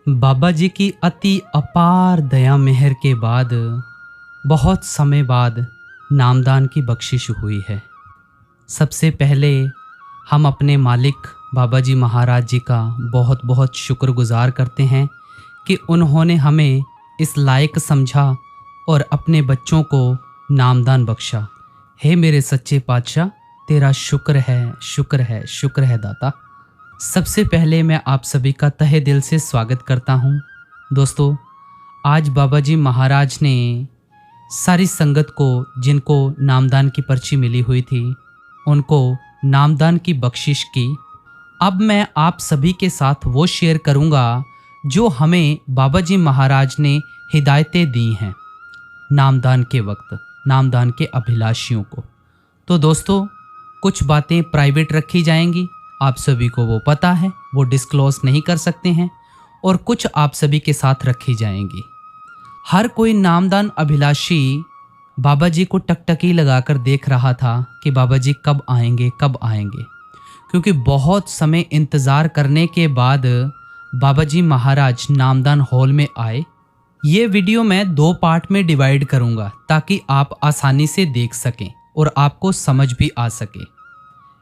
बाबा जी की अति अपार दया मेहर के बाद बहुत समय बाद नामदान की बख्शिश हुई है। सबसे पहले हम अपने मालिक बाबा जी महाराज जी का बहुत बहुत शुक्रगुजार करते हैं कि उन्होंने हमें इस लायक समझा और अपने बच्चों को नामदान बख्शा। हे मेरे सच्चे पातशाह, तेरा शुक्र है, शुक्र है, शुक्र है दाता। सबसे पहले मैं आप सभी का तहे दिल से स्वागत करता हूँ। दोस्तों, आज बाबा जी महाराज ने सारी संगत को, जिनको नामदान की पर्ची मिली हुई थी, उनको नामदान की बख्शिश की। अब मैं आप सभी के साथ वो शेयर करूँगा जो हमें बाबा जी महाराज ने हिदायतें दी हैं नामदान के वक्त, नामदान के अभिलाषियों को। तो दोस्तों, कुछ बातें प्राइवेट रखी जाएंगी, आप सभी को वो पता है, वो डिस्क्लोज नहीं कर सकते हैं, और कुछ आप सभी के साथ रखी जाएंगी। हर कोई नामदान अभिलाषी बाबा जी को टकटकी लगाकर देख रहा था कि बाबा जी कब आएंगे, कब आएंगे, क्योंकि बहुत समय इंतज़ार करने के बाद बाबा जी महाराज नामदान हॉल में आए। ये वीडियो मैं 2 पार्ट में डिवाइड करूंगा ताकि आप आसानी से देख सकें और आपको समझ भी आ सके।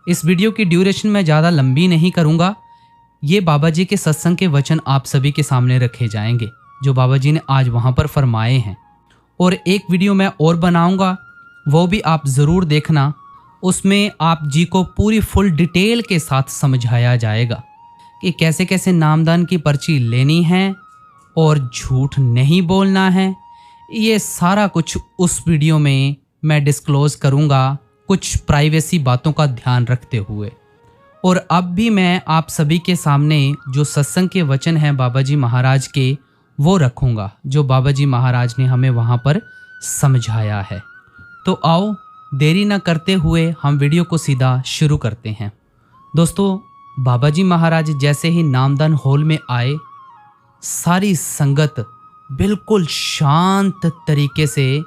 इस वीडियो की ड्यूरेशन मैं ज़्यादा लंबी नहीं करूंगा। ये बाबा जी के सत्संग के वचन आप सभी के सामने रखे जाएंगे जो बाबा जी ने आज वहाँ पर फरमाए हैं। और एक वीडियो मैं और बनाऊंगा, वो भी आप ज़रूर देखना। उसमें आप जी को पूरी फुल डिटेल के साथ समझाया जाएगा कि कैसे कैसे नामदान की पर्ची लेनी है और झूठ नहीं बोलना है। ये सारा कुछ उस वीडियो में मैं डिस्क्लोज़ करूँगा, कुछ प्राइवेसी बातों का ध्यान रखते हुए। और अब भी मैं आप सभी के सामने जो सत्संग के वचन हैं बाबा जी महाराज के, वो रखूँगा जो बाबा जी महाराज ने हमें वहाँ पर समझाया है। तो आओ देरी न करते हुए हम वीडियो को सीधा शुरू करते हैं। दोस्तों, बाबा जी महाराज जैसे ही नामदान हॉल में आए, सारी संगत बिल्कुल शांत तरीके से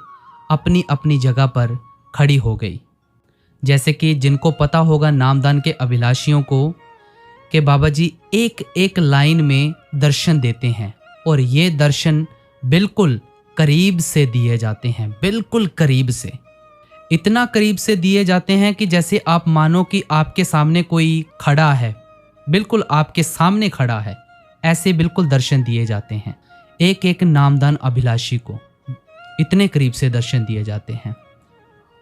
अपनी अपनी जगह पर खड़ी हो गई। जैसे कि जिनको पता होगा नामदान के अभिलाषियों को कि बाबा जी एक एक लाइन में दर्शन देते हैं, और ये दर्शन बिल्कुल करीब से दिए जाते हैं, बिल्कुल करीब से। इतना करीब से दिए जाते हैं कि जैसे आप मानो कि आपके सामने कोई खड़ा है, बिल्कुल आपके सामने खड़ा है, ऐसे बिल्कुल दर्शन दिए जाते हैं। एक एक नामदान अभिलाषी को इतने करीब से दर्शन दिए जाते हैं।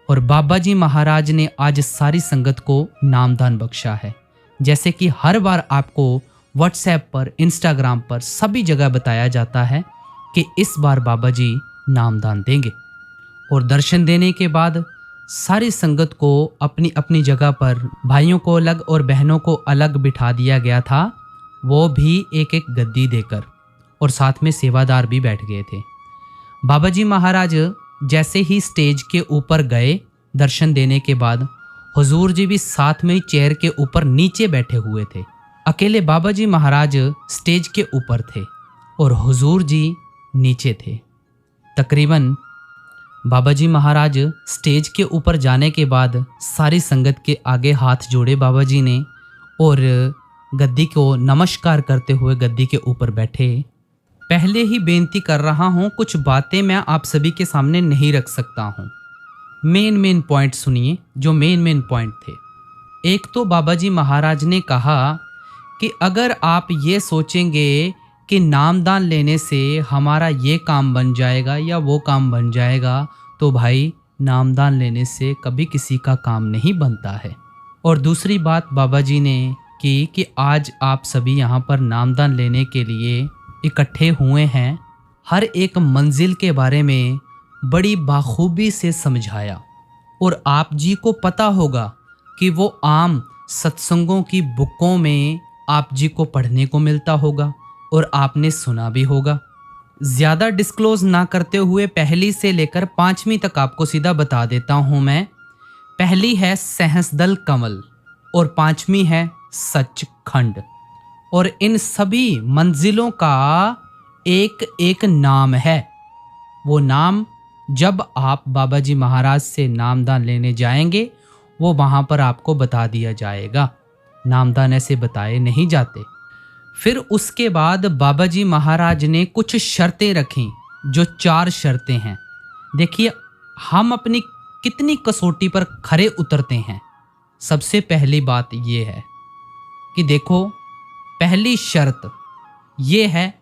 और बाबा जी महाराज ने आज सारी संगत को नामदान बख्शा है। जैसे कि हर बार आपको व्हाट्सएप पर, इंस्टाग्राम पर, सभी जगह बताया जाता है कि इस बार बाबा जी नामदान देंगे। और दर्शन देने के बाद सारी संगत को अपनी अपनी जगह पर, भाइयों को अलग और बहनों को अलग बिठा दिया गया था, वो भी एक एक गद्दी देकर, और साथ में सेवादार भी बैठ गए थे। बाबा जी महाराज जैसे ही स्टेज के ऊपर गए दर्शन देने के बाद, हुजूर जी भी साथ में ही चेयर के ऊपर नीचे बैठे हुए थे। अकेले बाबा जी महाराज स्टेज के ऊपर थे और हुजूर जी नीचे थे। तकरीबन बाबा जी महाराज स्टेज के ऊपर जाने के बाद सारी संगत के आगे हाथ जोड़े बाबा जी ने, और गद्दी को नमस्कार करते हुए गद्दी के ऊपर बैठे। पहले ही बेनती कर रहा हूँ, कुछ बातें मैं आप सभी के सामने नहीं रख सकता हूँ। मेन पॉइंट सुनिए, जो मेन पॉइंट थे। एक तो बाबा जी महाराज ने कहा कि अगर आप ये सोचेंगे कि नामदान लेने से हमारा ये काम बन जाएगा या वो काम बन जाएगा, तो भाई नामदान लेने से कभी किसी का काम नहीं बनता है। और दूसरी बात बाबा जी ने की कि आज आप सभी यहाँ पर नामदान लेने के लिए इकट्ठे हुए हैं। हर एक मंजिल के बारे में बड़ी बाखूबी से समझाया। और आप जी को पता होगा कि वो आम सत्संगों की बुकों में आप जी को पढ़ने को मिलता होगा और आपने सुना भी होगा। ज़्यादा डिस्क्लोज ना करते हुए पहली से लेकर 5वीं तक आपको सीधा बता देता हूँ मैं। पहली है सहस्दल कमल और 5वीं है सचखंड। और इन सभी मंजिलों का एक एक नाम है। वो नाम जब आप बाबा जी महाराज से नामदान लेने जाएंगे, वो वहाँ पर आपको बता दिया जाएगा। नामदान ऐसे बताए नहीं जाते। फिर उसके बाद बाबा जी महाराज ने कुछ शर्तें रखी, जो 4 शर्तें हैं। देखिए हम अपनी कितनी कसौटी पर खरे उतरते हैं। सबसे पहली बात ये है कि देखो, पहली शर्त ये है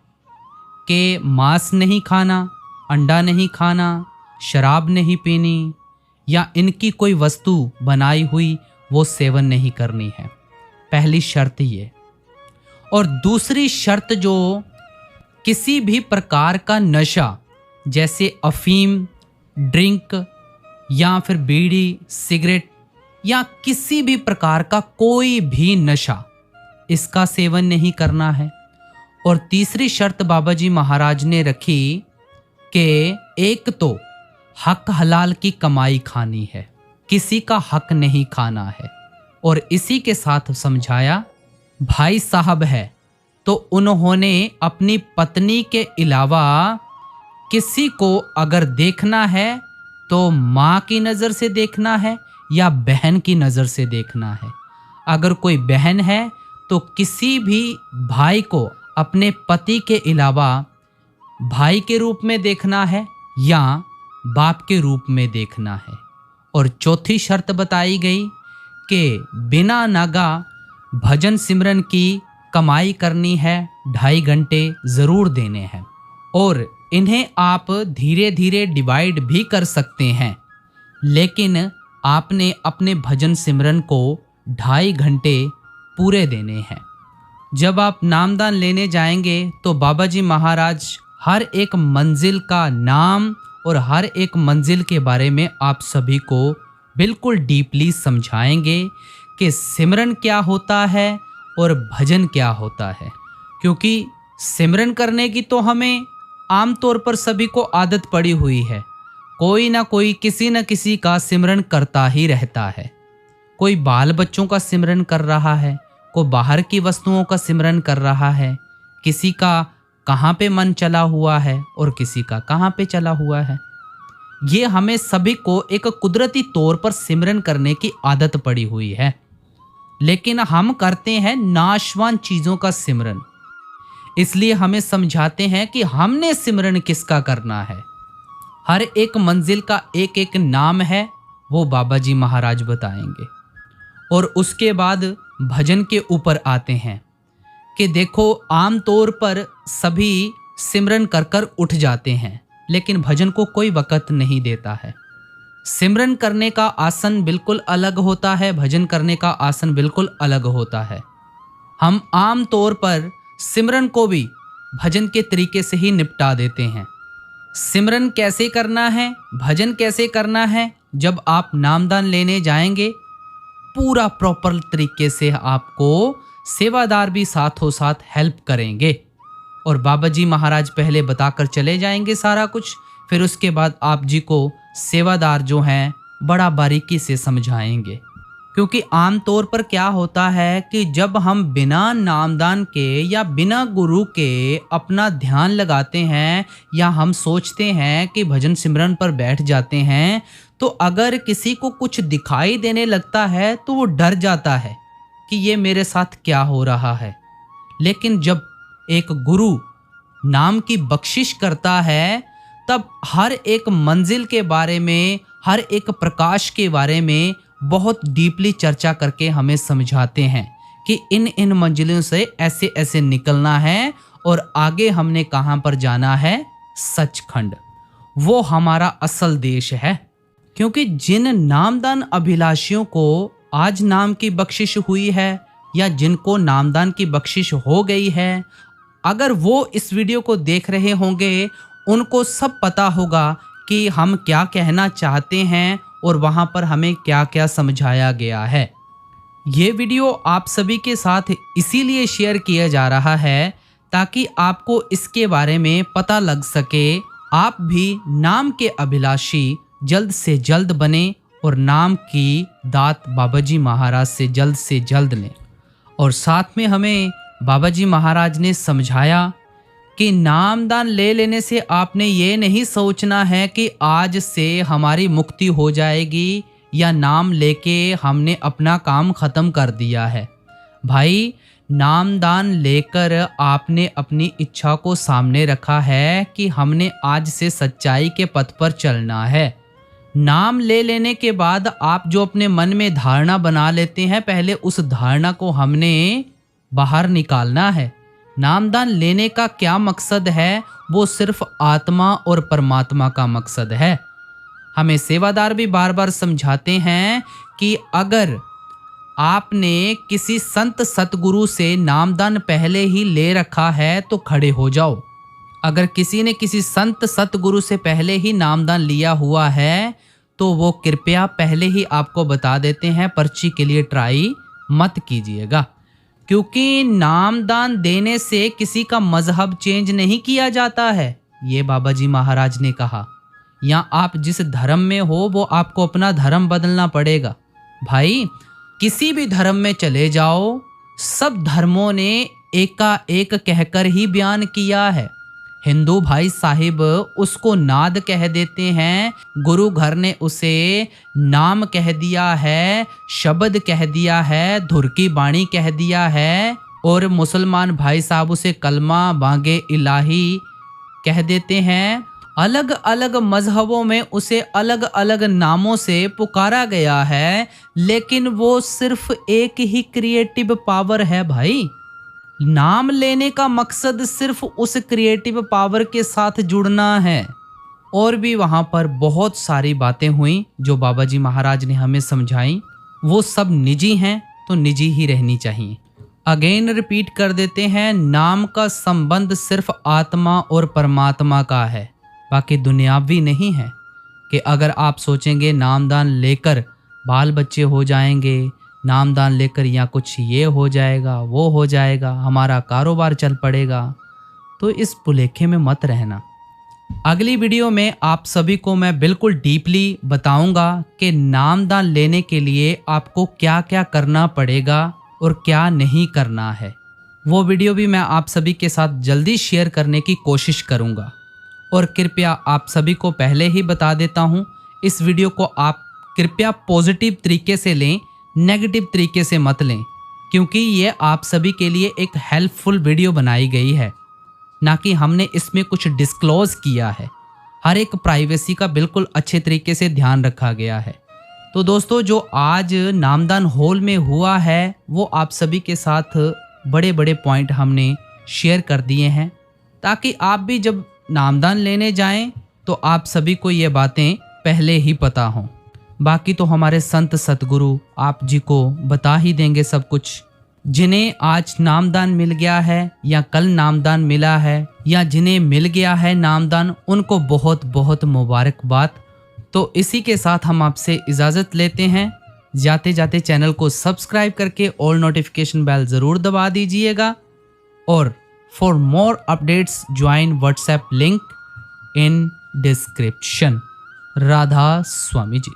कि मांस नहीं खाना, अंडा नहीं खाना, शराब नहीं पीनी, या इनकी कोई वस्तु बनाई हुई वो सेवन नहीं करनी है। पहली शर्त ये। और दूसरी शर्त, जो किसी भी प्रकार का नशा जैसे अफीम, ड्रिंक या फिर बीड़ी, सिगरेट या किसी भी प्रकार का कोई भी नशा, इसका सेवन नहीं करना है। और तीसरी शर्त बाबा जी महाराज ने रखी कि एक तो हक हलाल की कमाई खानी है, किसी का हक नहीं खाना है। और इसी के साथ समझाया, भाई साहब है तो उन्होंने अपनी पत्नी के अलावा किसी को अगर देखना है तो माँ की नज़र से देखना है या बहन की नज़र से देखना है। अगर कोई बहन है तो किसी भी भाई को अपने पति के अलावा भाई के रूप में देखना है या बाप के रूप में देखना है। और चौथी शर्त बताई गई कि बिना नागा भजन सिमरन की कमाई करनी है, 2.5 घंटे ज़रूर देने हैं। और इन्हें आप धीरे धीरे डिवाइड भी कर सकते हैं, लेकिन आपने अपने भजन सिमरन को 2.5 घंटे पूरे देने हैं। जब आप नामदान लेने जाएंगे तो बाबा जी महाराज हर एक मंजिल का नाम और हर एक मंजिल के बारे में आप सभी को बिल्कुल डीपली समझाएंगे कि सिमरन क्या होता है और भजन क्या होता है। क्योंकि सिमरन करने की तो हमें आम तौर पर सभी को आदत पड़ी हुई है, कोई ना कोई किसी न किसी का सिमरन करता ही रहता है। कोई बाल बच्चों का सिमरन कर रहा है, कोई बाहर की वस्तुओं का सिमरन कर रहा है, किसी का कहाँ पे मन चला हुआ है और किसी का कहाँ पे चला हुआ है। ये हमें सभी को एक कुदरती तौर पर सिमरन करने की आदत पड़ी हुई है, लेकिन हम करते हैं नाशवान चीज़ों का सिमरन। इसलिए हमें समझाते हैं कि हमने सिमरन किसका करना है। हर एक मंजिल का एक एक नाम है, वो बाबा जी महाराज बताएंगे। और उसके बाद भजन के ऊपर आते हैं कि देखो, आम तौर पर सभी सिमरन कर कर उठ जाते हैं, लेकिन भजन को कोई वक़्त नहीं देता है। सिमरन करने का आसन बिल्कुल अलग होता है, भजन करने का आसन बिल्कुल अलग होता है। हम आम तौर पर सिमरन को भी भजन के तरीके से ही निपटा देते हैं। सिमरन कैसे करना है, भजन कैसे करना है, जब आप नामदान लेने जाएंगे पूरा प्रॉपर तरीके से आपको सेवादार भी साथों साथ हेल्प करेंगे। और बाबा जी महाराज पहले बताकर चले जाएंगे सारा कुछ, फिर उसके बाद आप जी को सेवादार जो हैं बड़ा बारीकी से समझाएंगे। क्योंकि आम तौर पर क्या होता है कि जब हम बिना नामदान के या बिना गुरु के अपना ध्यान लगाते हैं या हम सोचते हैं कि भजन सिमरन पर बैठ जाते हैं, तो अगर किसी को कुछ दिखाई देने लगता है तो वो डर जाता है कि ये मेरे साथ क्या हो रहा है। लेकिन जब एक गुरु नाम की बख्शिश करता है, तब हर एक मंजिल के बारे में, हर एक प्रकाश के बारे में बहुत डीपली चर्चा करके हमें समझाते हैं कि इन इन मंजिलों से ऐसे ऐसे निकलना है और आगे हमने कहाँ पर जाना है, सचखंड। वो हमारा असल देश है। क्योंकि जिन नामदान अभिलाषियों को आज नाम की बख्शिश हुई है या जिनको नामदान की बख्शिश हो गई है, अगर वो इस वीडियो को देख रहे होंगे, उनको सब पता होगा कि हम क्या कहना चाहते हैं और वहाँ पर हमें क्या क्या समझाया गया है। ये वीडियो आप सभी के साथ इसीलिए शेयर किया जा रहा है ताकि आपको इसके बारे में पता लग सके, आप भी नाम के अभिलाषी जल्द से जल्द बने और नाम की दात बाबा जी महाराज से जल्द लें। और साथ में हमें बाबा जी महाराज ने समझाया कि नामदान ले लेने से आपने ये नहीं सोचना है कि आज से हमारी मुक्ति हो जाएगी या नाम लेके हमने अपना काम ख़त्म कर दिया है। भाई, नामदान लेकर आपने अपनी इच्छा को सामने रखा है कि हमने आज से सच्चाई के पथ पर चलना है। नाम ले लेने के बाद आप जो अपने मन में धारणा बना लेते हैं, पहले उस धारणा को हमने बाहर निकालना है। नामदान लेने का क्या मकसद है? वो सिर्फ आत्मा और परमात्मा का मकसद है। हमें सेवादार भी बार बार समझाते हैं कि अगर आपने किसी संत सतगुरु से नामदान पहले ही ले रखा है तो खड़े हो जाओ। अगर किसी ने किसी संत सतगुरु से पहले ही नामदान लिया हुआ है तो वो कृपया पहले ही आपको बता देते हैं, पर्ची के लिए ट्राई मत कीजिएगा, क्योंकि नामदान देने से किसी का मजहब चेंज नहीं किया जाता है। ये बाबा जी महाराज ने कहा, या आप जिस धर्म में हो वो आपको अपना धर्म बदलना पड़ेगा। भाई किसी भी धर्म में चले जाओ, सब धर्मों ने एकाएक कहकर ही बयान किया है। हिंदू भाई साहिब उसको नाद कह देते हैं, गुरु घर ने उसे नाम कह दिया है, शब्द कह दिया है, धुर की बाणी कह दिया है, और मुसलमान भाई साहब उसे कलमा बांगे इलाही कह देते हैं। अलग अलग मजहबों में उसे अलग अलग नामों से पुकारा गया है, लेकिन वो सिर्फ एक ही क्रिएटिव पावर है भाई। नाम लेने का मकसद सिर्फ उस क्रिएटिव पावर के साथ जुड़ना है। और भी वहाँ पर बहुत सारी बातें हुई जो बाबा जी महाराज ने हमें समझाई, वो सब निजी हैं तो निजी ही रहनी चाहिए। अगेन रिपीट कर देते हैं, नाम का संबंध सिर्फ आत्मा और परमात्मा का है, बाकी दुनियावी नहीं है। कि अगर आप सोचेंगे नामदान लेकर बाल बच्चे हो जाएंगे, नामदान लेकर या कुछ ये हो जाएगा वो हो जाएगा, हमारा कारोबार चल पड़ेगा, तो इस भुलेखे में मत रहना। अगली वीडियो में आप सभी को मैं बिल्कुल डीपली बताऊंगा कि नामदान लेने के लिए आपको क्या क्या करना पड़ेगा और क्या नहीं करना है। वो वीडियो भी मैं आप सभी के साथ जल्दी शेयर करने की कोशिश करूंगा। और कृपया आप सभी को पहले ही बता देता हूं, इस वीडियो को आप कृपया पॉजिटिव तरीके से लें, नेगेटिव तरीके से मत लें, क्योंकि ये आप सभी के लिए एक हेल्पफुल वीडियो बनाई गई है, ना कि हमने इसमें कुछ डिस्क्लोज किया है। हर एक प्राइवेसी का बिल्कुल अच्छे तरीके से ध्यान रखा गया है। तो दोस्तों, जो आज नामदान हॉल में हुआ है वो आप सभी के साथ बड़े बड़े पॉइंट हमने शेयर कर दिए हैं, ताकि आप भी जब नामदान लेने जाएं तो आप सभी को ये बातें पहले ही पता हों। बाकी तो हमारे संत सतगुरु आप जी को बता ही देंगे सब कुछ। जिन्हें आज नामदान मिल गया है या कल नामदान मिला है या जिन्हें मिल गया है नामदान, उनको बहुत बहुत मुबारकबाद। तो इसी के साथ हम आपसे इजाज़त लेते हैं। जाते जाते चैनल को सब्सक्राइब करके ऑल नोटिफिकेशन बेल ज़रूर दबा दीजिएगा, और for more updates join WhatsApp link in description. Radha Swami ji.